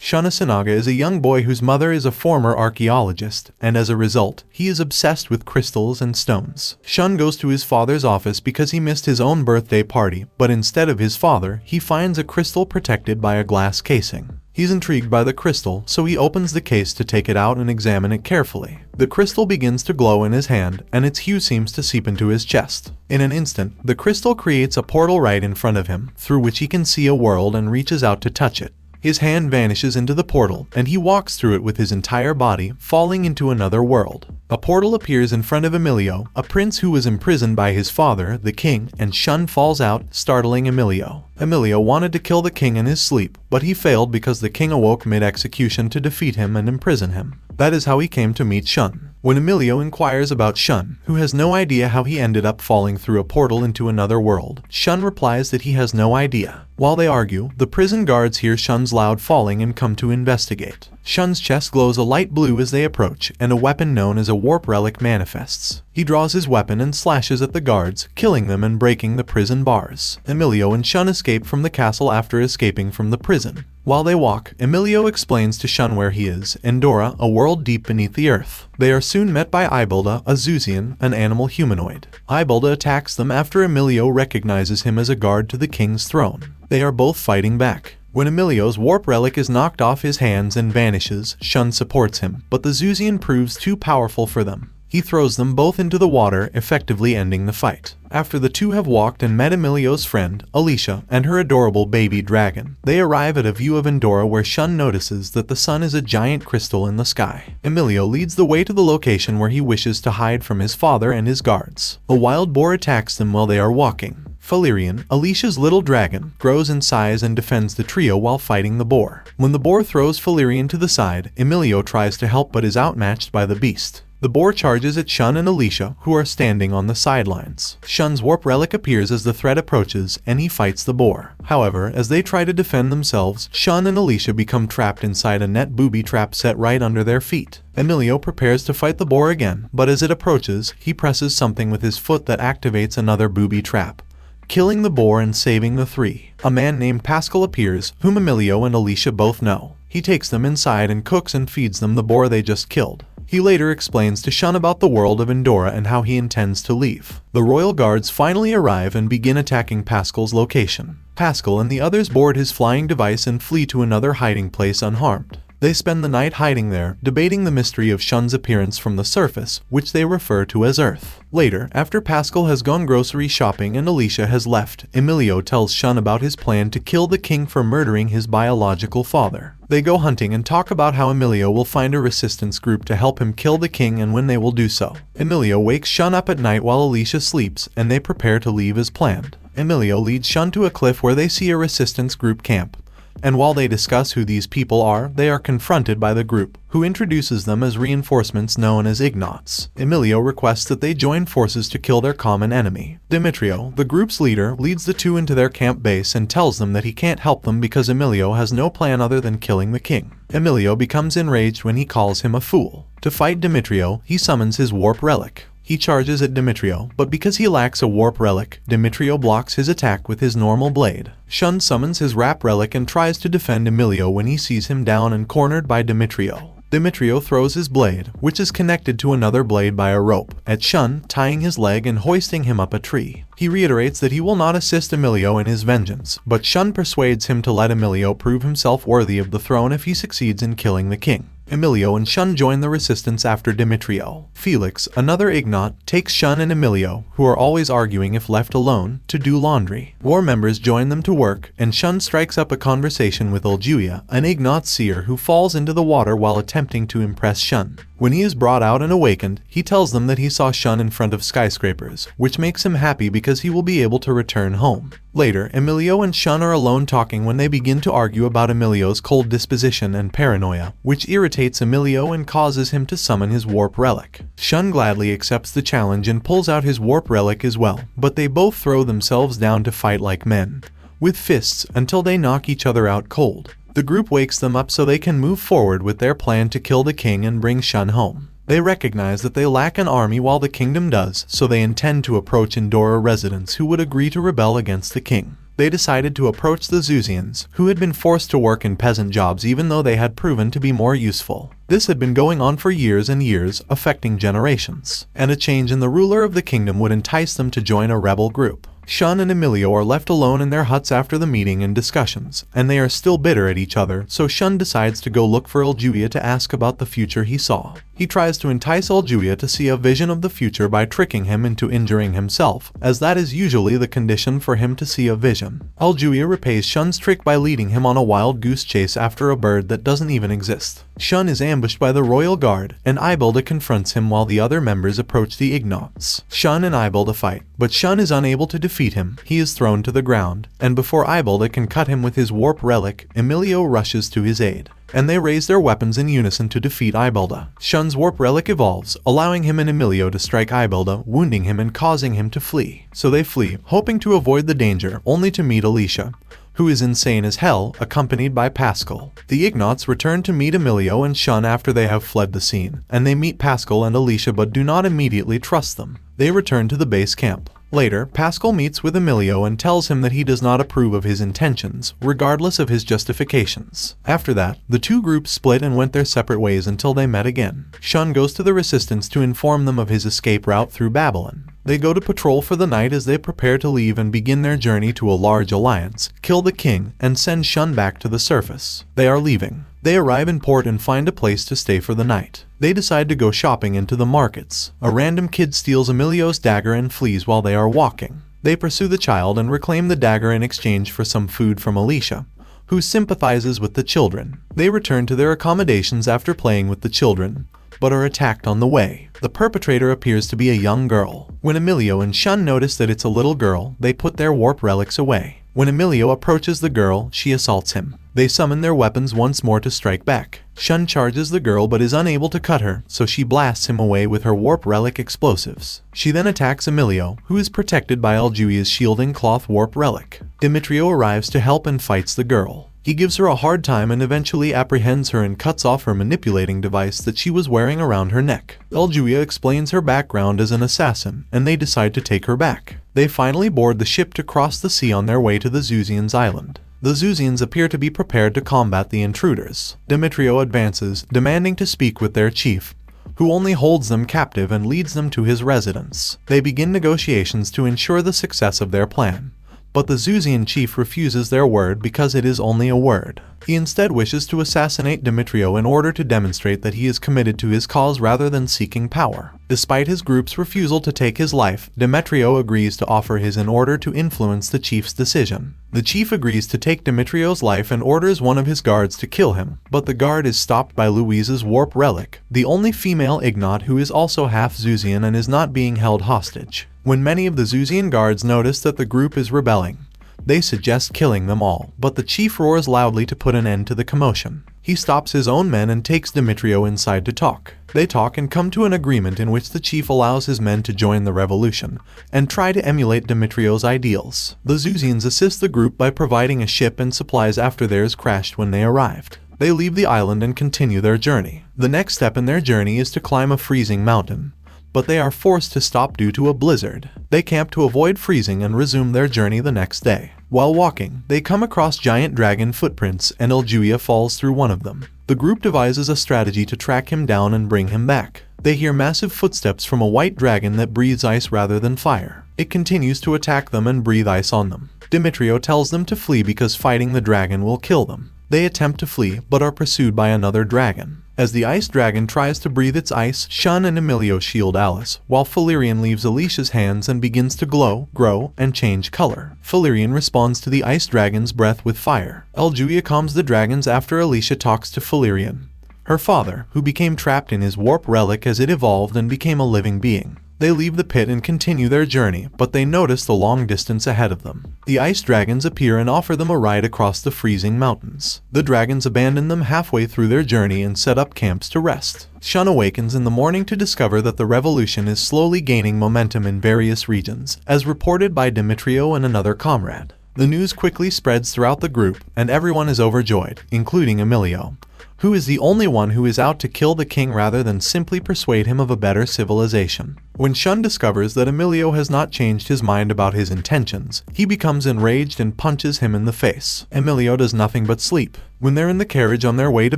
Shun Asanaga is a young boy whose mother is a former archaeologist, and as a result, he is obsessed with crystals and stones. Shun goes to his father's office because he missed his own birthday party, but instead of his father, he finds a crystal protected by a glass casing. He's intrigued by the crystal, so he opens the case to take it out and examine it carefully. The crystal begins to glow in his hand, and its hue seems to seep into his chest. In an instant, the crystal creates a portal right in front of him, through which he can see a world and reaches out to touch it. His hand vanishes into the portal, and he walks through it with his entire body, falling into another world. A portal appears in front of Emilio, a prince who was imprisoned by his father, the king, and Shun falls out, startling Emilio. Emilio wanted to kill the king in his sleep, but he failed because the king awoke mid-execution to defeat him and imprison him. That is how he came to meet Shun. When Emilio inquires about Shun, who has no idea how he ended up falling through a portal into another world, Shun replies that he has no idea. While they argue, the prison guards hear Shun's loud falling and come to investigate. Shun's chest glows a light blue as they approach, and a weapon known as a warp relic manifests. He draws his weapon and slashes at the guards, killing them and breaking the prison bars. Emilio and Shun escape from the castle after escaping from the prison. While they walk, Emilio explains to Shun where he is, Endra, a world deep beneath the earth. They are soon met by Ibelda, a Zuzian, an animal humanoid. Ibelda attacks them after Emilio recognizes him as a guard to the king's throne. They are both fighting back. When Emilio's warp relic is knocked off his hands and vanishes, Shun supports him, but the Zuzian proves too powerful for them. He throws them both into the water, effectively ending the fight. After the two have walked and met Emilio's friend, Alicia, and her adorable baby dragon, they arrive at a view of Endora where Shun notices that the sun is a giant crystal in the sky. Emilio leads the way to the location where he wishes to hide from his father and his guards. A wild boar attacks them while they are walking. Valerian, Alicia's little dragon, grows in size and defends the trio while fighting the boar. When the boar throws Valerian to the side, Emilio tries to help but is outmatched by the beast. The boar charges at Shun and Alicia, who are standing on the sidelines. Shun's warp relic appears as the threat approaches, and he fights the boar. However, as they try to defend themselves, Shun and Alicia become trapped inside a net booby trap set right under their feet. Emilio prepares to fight the boar again, but as it approaches, he presses something with his foot that activates another booby trap, killing the boar and saving the three. A man named Pascal appears, whom Emilio and Alicia both know. He takes them inside and cooks and feeds them the boar they just killed. He later explains to Shun about the world of Endora and how he intends to leave. The royal guards finally arrive and begin attacking Pascal's location. Pascal and the others board his flying device and flee to another hiding place unharmed. They spend the night hiding there, debating the mystery of Shun's appearance from the surface, which they refer to as Earth. Later, after Pascal has gone grocery shopping and Alicia has left, Emilio tells Shun about his plan to kill the king for murdering his biological father. They go hunting and talk about how Emilio will find a resistance group to help him kill the king and when they will do so. Emilio wakes Shun up at night while Alicia sleeps, and they prepare to leave as planned. Emilio leads Shun to a cliff where they see a resistance group camp. And while they discuss who these people are, they are confronted by the group, who introduces them as reinforcements known as Ignots. Emilio requests that they join forces to kill their common enemy. Demetrio, the group's leader, leads the two into their camp base and tells them that he can't help them because Emilio has no plan other than killing the king. Emilio becomes enraged when he calls him a fool. To fight Demetrio, he summons his warp relic. He charges at Demetrio, but because he lacks a warp relic, Demetrio blocks his attack with his normal blade. Shun summons his wrap relic and tries to defend Emilio when he sees him down and cornered by Demetrio. Demetrio throws his blade, which is connected to another blade by a rope, at Shun, tying his leg and hoisting him up a tree. He reiterates that he will not assist Emilio in his vengeance, but Shun persuades him to let Emilio prove himself worthy of the throne if he succeeds in killing the king. Emilio and Shun join the resistance after Demetrio. Felix, another Ignot, takes Shun and Emilio, who are always arguing if left alone, to do laundry. War members join them to work, and Shun strikes up a conversation with Oljuia, an Ignot seer who falls into the water while attempting to impress Shun. When he is brought out and awakened, he tells them that he saw Shun in front of skyscrapers, which makes him happy because he will be able to return home. Later, Emilio and Shun are alone talking when they begin to argue about Emilio's cold disposition and paranoia, which irritates Emilio and causes him to summon his warp relic. Shun gladly accepts the challenge and pulls out his warp relic as well, but they both throw themselves down to fight like men, with fists, until they knock each other out cold. The group wakes them up so they can move forward with their plan to kill the king and bring Shun home. They recognize that they lack an army while the kingdom does, so they intend to approach Endora residents who would agree to rebel against the king. They decided to approach the Zuzians, who had been forced to work in peasant jobs even though they had proven to be more useful. This had been going on for years and years, affecting generations, and a change in the ruler of the kingdom would entice them to join a rebel group. Shun and Emilio are left alone in their huts after the meeting and discussions, and they are still bitter at each other, so Shun decides to go look for Eljuia to ask about the future he saw. He tries to entice Eljuia to see a vision of the future by tricking him into injuring himself, as that is usually the condition for him to see a vision. Eljuia repays Shun's trick by leading him on a wild goose chase after a bird that doesn't even exist. Shun is ambushed by the royal guard, and Ibalda confronts him while the other members approach the Ignots. Shun and Ibalda fight, but Shun is unable to defeat him. He is thrown to the ground, and before Ibalda can cut him with his warp relic, Emilio rushes to his aid, and they raise their weapons in unison to defeat Ibalda. Shun's warp relic evolves, allowing him and Emilio to strike Ibalda, wounding him and causing him to flee. So they flee, hoping to avoid the danger, only to meet Alicia, who is insane as hell, accompanied by Pascal. The Ignots return to meet Emilio and Shun after they have fled the scene, and they meet Pascal and Alicia but do not immediately trust them. They return to the base camp. Later, Pascal meets with Emilio and tells him that he does not approve of his intentions, regardless of his justifications. After that, the two groups split and went their separate ways until they met again. Shun goes to the Resistance to inform them of his escape route through Babylon. They go to patrol for the night as they prepare to leave and begin their journey to a large alliance, kill the king, and send Shun back to the surface. They are leaving. They arrive in port and find a place to stay for the night. They decide to go shopping into the markets. A random kid steals Emilio's dagger and flees while they are walking. They pursue the child and reclaim the dagger in exchange for some food from Alicia, who sympathizes with the children. They return to their accommodations after playing with the children, but are attacked on the way. The perpetrator appears to be a young girl. When Emilio and Shun notice that it's a little girl, they put their warp relics away. When Emilio approaches the girl, she assaults him. They summon their weapons once more to strike back. Shun charges the girl but is unable to cut her, so she blasts him away with her warp relic explosives. She then attacks Emilio, who is protected by Eljuia's shielding cloth warp relic. Demetrio arrives to help and fights the girl. He gives her a hard time and eventually apprehends her and cuts off her manipulating device that she was wearing around her neck. Eljuia explains her background as an assassin, and they decide to take her back. They finally board the ship to cross the sea on their way to the Zuzians' island. The Zuzians appear to be prepared to combat the intruders. Demetrio advances, demanding to speak with their chief, who only holds them captive and leads them to his residence. They begin negotiations to ensure the success of their plan, but the Zuzian chief refuses their word because it is only a word. He instead wishes to assassinate Demetrio in order to demonstrate that he is committed to his cause rather than seeking power. Despite his group's refusal to take his life, Demetrio agrees to offer his in order to influence the chief's decision. The chief agrees to take Demetrio's life and orders one of his guards to kill him, but the guard is stopped by Louise's warp relic, the only female Ignot who is also half Zuzian and is not being held hostage. When many of the Zuzian guards notice that the group is rebelling, they suggest killing them all, but the chief roars loudly to put an end to the commotion. He stops his own men and takes Demetrio inside to talk. They talk and come to an agreement in which the chief allows his men to join the revolution and try to emulate Demetrio's ideals. The Zuzians assist the group by providing a ship and supplies after theirs crashed when they arrived. They leave the island and continue their journey. The next step in their journey is to climb a freezing mountain, but they are forced to stop due to a blizzard. They camp to avoid freezing and resume their journey the next day. While walking, they come across giant dragon footprints and Eljuia falls through one of them. The group devises a strategy to track him down and bring him back. They hear massive footsteps from a white dragon that breathes ice rather than fire. It continues to attack them and breathe ice on them. Demetrio tells them to flee because fighting the dragon will kill them. They attempt to flee, but are pursued by another dragon. As the ice dragon tries to breathe its ice, Shun and Emilio shield Alice, while Falerian leaves Alicia's hands and begins to glow, grow, and change color. Falerian responds to the ice dragon's breath with fire. Eljuia calms the dragons after Alicia talks to Falerian, her father, who became trapped in his warp relic as it evolved and became a living being. They leave the pit and continue their journey, but they notice the long distance ahead of them. The ice dragons appear and offer them a ride across the freezing mountains. The dragons abandon them halfway through their journey and set up camps to rest. Shun awakens in the morning to discover that the revolution is slowly gaining momentum in various regions, as reported by Demetrio and another comrade. The news quickly spreads throughout the group, and everyone is overjoyed, including Emilio, who is the only one who is out to kill the king rather than simply persuade him of a better civilization. When Shun discovers that Emilio has not changed his mind about his intentions, he becomes enraged and punches him in the face. Emilio does nothing but sleep. When they're in the carriage on their way to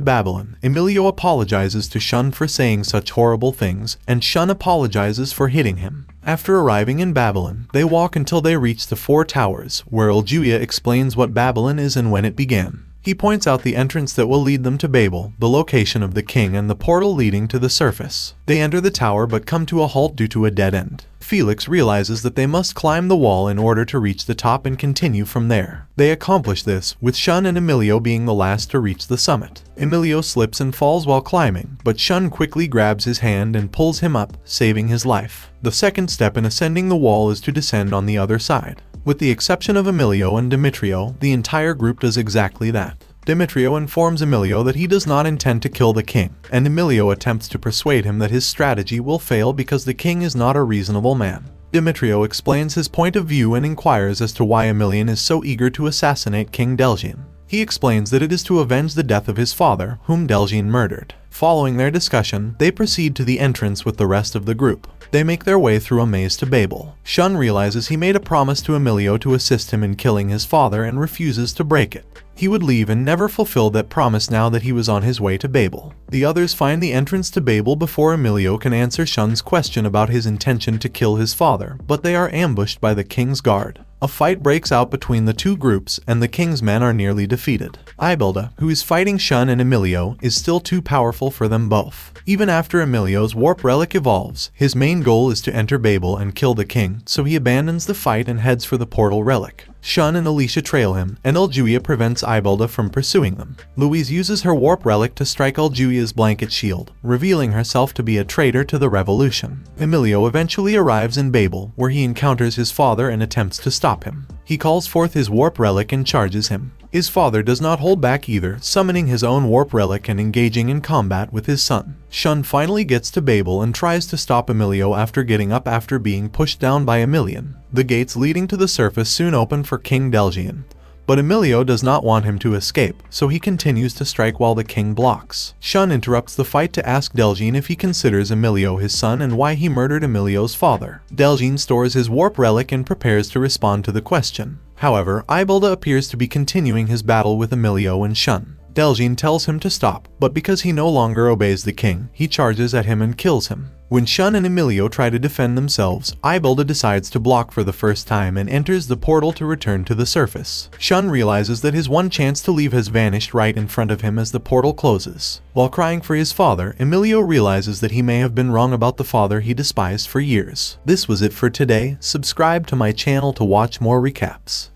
Babylon, Emilio apologizes to Shun for saying such horrible things, and Shun apologizes for hitting him. After arriving in Babylon, they walk until they reach the Four Towers, where Iljuya explains what Babylon is and when it began. He points out the entrance that will lead them to Babel, the location of the king, and the portal leading to the surface. They enter the tower but come to a halt due to a dead end. Felix realizes that they must climb the wall in order to reach the top and continue from there. They accomplish this, with Shun and Emilio being the last to reach the summit. Emilio slips and falls while climbing, but Shun quickly grabs his hand and pulls him up, saving his life. The second step in ascending the wall is to descend on the other side. With the exception of Emilio and Demetrio, the entire group does exactly that. Demetrio informs Emilio that he does not intend to kill the king, and Emilio attempts to persuade him that his strategy will fail because the king is not a reasonable man. Demetrio explains his point of view and inquires as to why Emilian is so eager to assassinate King Delgin. He explains that it is to avenge the death of his father, whom Delgin murdered. Following their discussion, they proceed to the entrance with the rest of the group. They make their way through a maze to Babel. Shun realizes he made a promise to Emilio to assist him in killing his father and refuses to break it. He would leave and never fulfill that promise now that he was on his way to Babel. The others find the entrance to Babel before Emilio can answer Shun's question about his intention to kill his father, but they are ambushed by the king's guard. A fight breaks out between the two groups, and the king's men are nearly defeated. Ibelda, who is fighting Shun and Emilio, is still too powerful for them both. Even after Emilio's warp relic evolves, his main goal is to enter Babel and kill the king, so he abandons the fight and heads for the portal relic. Shun and Alicia trail him, and Iljuya prevents Ibelda from pursuing them. Louise uses her warp relic to strike Iljuya's blanket shield, revealing herself to be a traitor to the revolution. Emilio eventually arrives in Babel, where he encounters his father and attempts to stop him. He calls forth his warp relic and charges him. His father does not hold back either, summoning his own warp relic and engaging in combat with his son. Shun finally gets to Babel and tries to stop Emilio after getting up after being pushed down by Emilian. The gates leading to the surface soon open for King Delgin, but Emilio does not want him to escape, so he continues to strike while the king blocks. Shun interrupts the fight to ask Delgin if he considers Emilio his son and why he murdered Emilio's father. Delgin stores his warp relic and prepares to respond to the question. However, Ibelda appears to be continuing his battle with Emilio and Shun. Delgin tells him to stop, but because he no longer obeys the king, he charges at him and kills him. When Shun and Emilio try to defend themselves, Ibelda decides to block for the first time and enters the portal to return to the surface. Shun realizes that his one chance to leave has vanished right in front of him as the portal closes. While crying for his father, Emilio realizes that he may have been wrong about the father he despised for years. This was it for today. Subscribe to my channel to watch more recaps.